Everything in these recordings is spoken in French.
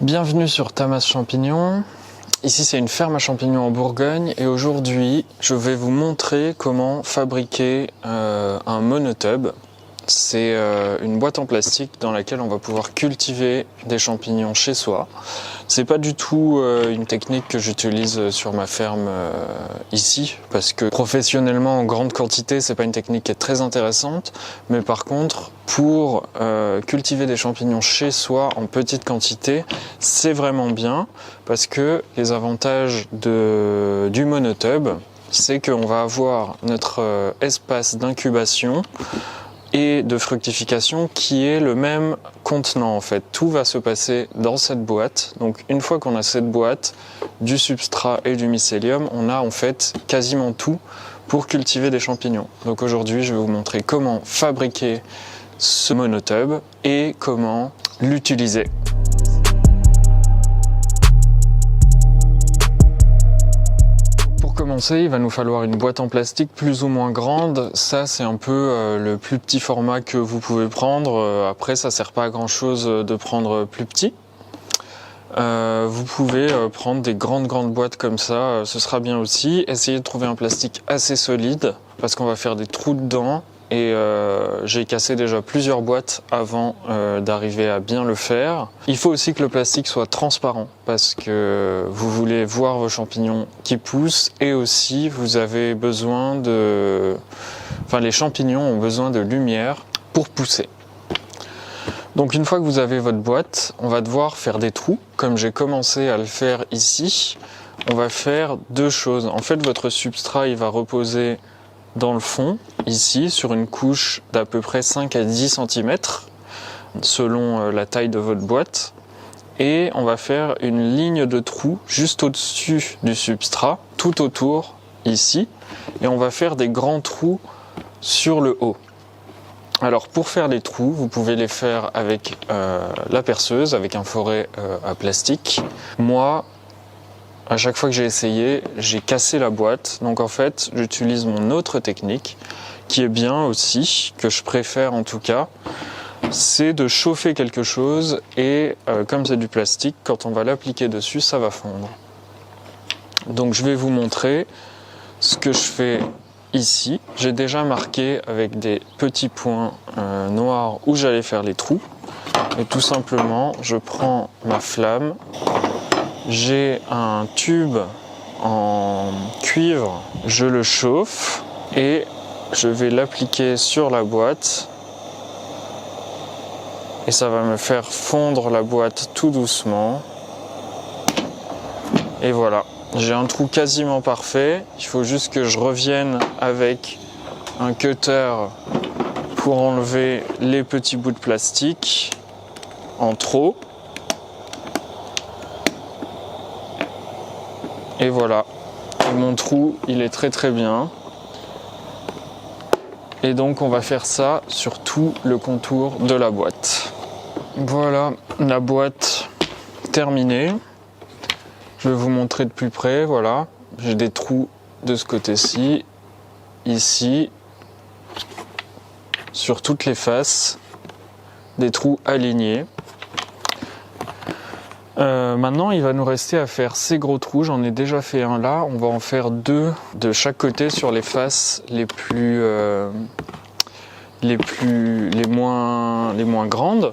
Bienvenue sur Tamas Champignons. Ici c'est une ferme à champignons en Bourgogne et aujourd'hui je vais vous montrer comment fabriquer un monotub. C'est une boîte en plastique dans laquelle on va pouvoir cultiver des champignons chez soi. C'est pas du tout une technique que j'utilise sur ma ferme ici, parce que professionnellement en grande quantité c'est pas une technique qui est très intéressante, mais par contre pour cultiver des champignons chez soi en petite quantité, c'est vraiment bien, parce que les avantages du monotub, c'est qu'on va avoir notre espace d'incubation et de fructification qui est le même contenant en fait. Tout va se passer dans cette boîte. Donc une fois qu'on a cette boîte, du substrat et du mycélium, on a en fait quasiment tout pour cultiver des champignons. Donc aujourd'hui je vais vous montrer comment fabriquer ce monotub et comment l'utiliser. Pour commencer, il va nous falloir une boîte en plastique plus ou moins grande. Ça, c'est un peu le plus petit format que vous pouvez prendre. Après, ça sert pas à grand chose de prendre plus petit. Vous pouvez prendre des grandes boîtes comme ça, ce sera bien aussi. Essayez de trouver un plastique assez solide parce qu'on va faire des trous dedans. Et j'ai cassé déjà plusieurs boîtes avant d'arriver à bien le faire. Il faut aussi que le plastique soit transparent parce que vous voulez voir vos champignons qui poussent et aussi vous avez besoin les champignons ont besoin de lumière pour pousser. Donc une fois que vous avez votre boîte, on va devoir faire des trous comme j'ai commencé à le faire ici. On va faire deux choses. En fait, votre substrat il va reposer dans le fond, ici, sur une couche d'à peu près 5 à 10 cm, selon la taille de votre boîte. Et on va faire une ligne de trous juste au-dessus du substrat, tout autour, ici. Et on va faire des grands trous sur le haut. Alors pour faire les trous, vous pouvez les faire avec la perceuse, avec un forêt à plastique. Moi, à chaque fois que j'ai essayé, j'ai cassé la boîte. Donc en fait, j'utilise mon autre technique, qui est bien aussi, que je préfère en tout cas, c'est de chauffer quelque chose et comme c'est du plastique, quand on va l'appliquer dessus, ça va fondre. Donc je vais vous montrer ce que je fais ici. J'ai déjà marqué avec des petits points noirs où j'allais faire les trous. Et tout simplement, je prends ma flamme. J'ai un tube en cuivre, je le chauffe et je vais l'appliquer sur la boîte et ça va me faire fondre la boîte tout doucement. Et voilà, j'ai un trou quasiment parfait. Il faut juste que je revienne avec un cutter pour enlever les petits bouts de plastique en trop. Et voilà, et mon trou il est très bien. Et donc on va faire ça sur tout le contour de la boîte. Voilà la boîte terminée. Je vais vous montrer de plus près, voilà. J'ai des trous de ce côté-ci, ici, sur toutes les faces, des trous alignés. Maintenant, il va nous rester à faire ces gros trous. J'en ai déjà fait un là. On va en faire deux de chaque côté sur les faces les moins grandes.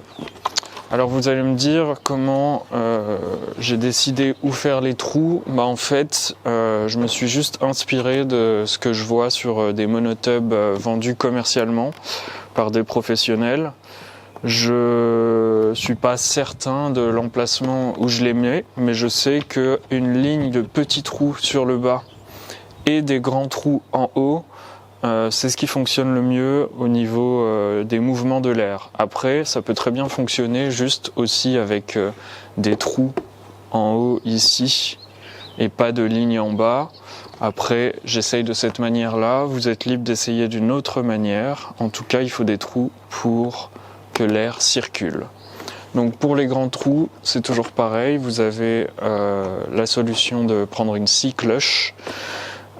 Alors vous allez me dire comment j'ai décidé où faire les trous. En fait, je me suis juste inspiré de ce que je vois sur des monotubs vendus commercialement par des professionnels. Je suis pas certain de l'emplacement où je les mets, mais je sais qu'une ligne de petits trous sur le bas et des grands trous en haut, c'est ce qui fonctionne le mieux au niveau des mouvements de l'air. Après, ça peut très bien fonctionner juste aussi avec des trous en haut ici et pas de ligne en bas. Après, j'essaye de cette manière-là. Vous êtes libre d'essayer d'une autre manière. En tout cas, il faut des trous pour que l'air circule. Donc pour les grands trous, c'est toujours pareil. Vous avez la solution de prendre une scie cloche.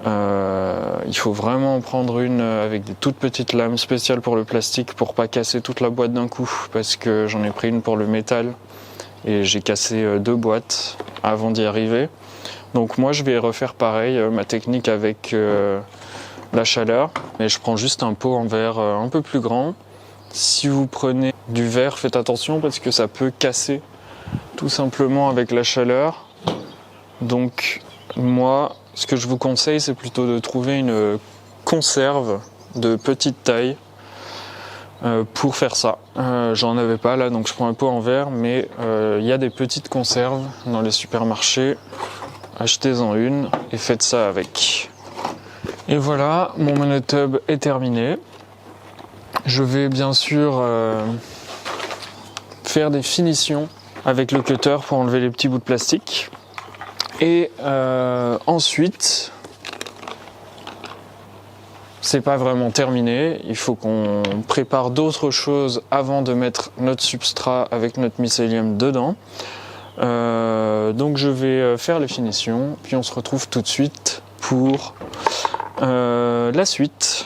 Il faut vraiment en prendre une avec des toutes petites lames spéciales pour le plastique pour pas casser toute la boîte d'un coup, parce que j'en ai pris une pour le métal et j'ai cassé 2 boîtes avant d'y arriver. Donc moi je vais refaire pareil, ma technique avec la chaleur, mais je prends juste un pot en verre un peu plus grand. Si vous prenez du verre, faites attention parce que ça peut casser tout simplement avec la chaleur. Donc moi, ce que je vous conseille, c'est plutôt de trouver une conserve de petite taille pour faire ça. J'en avais pas là, donc je prends un pot en verre, mais il y a des petites conserves dans les supermarchés. Achetez-en une et faites ça avec. Et voilà, mon monotub est terminé. Je vais bien sûr faire des finitions avec le cutter pour enlever les petits bouts de plastique. Et ensuite, c'est pas vraiment terminé. Il faut qu'on prépare d'autres choses avant de mettre notre substrat avec notre mycélium dedans. Donc je vais faire les finitions, puis on se retrouve tout de suite pour la suite.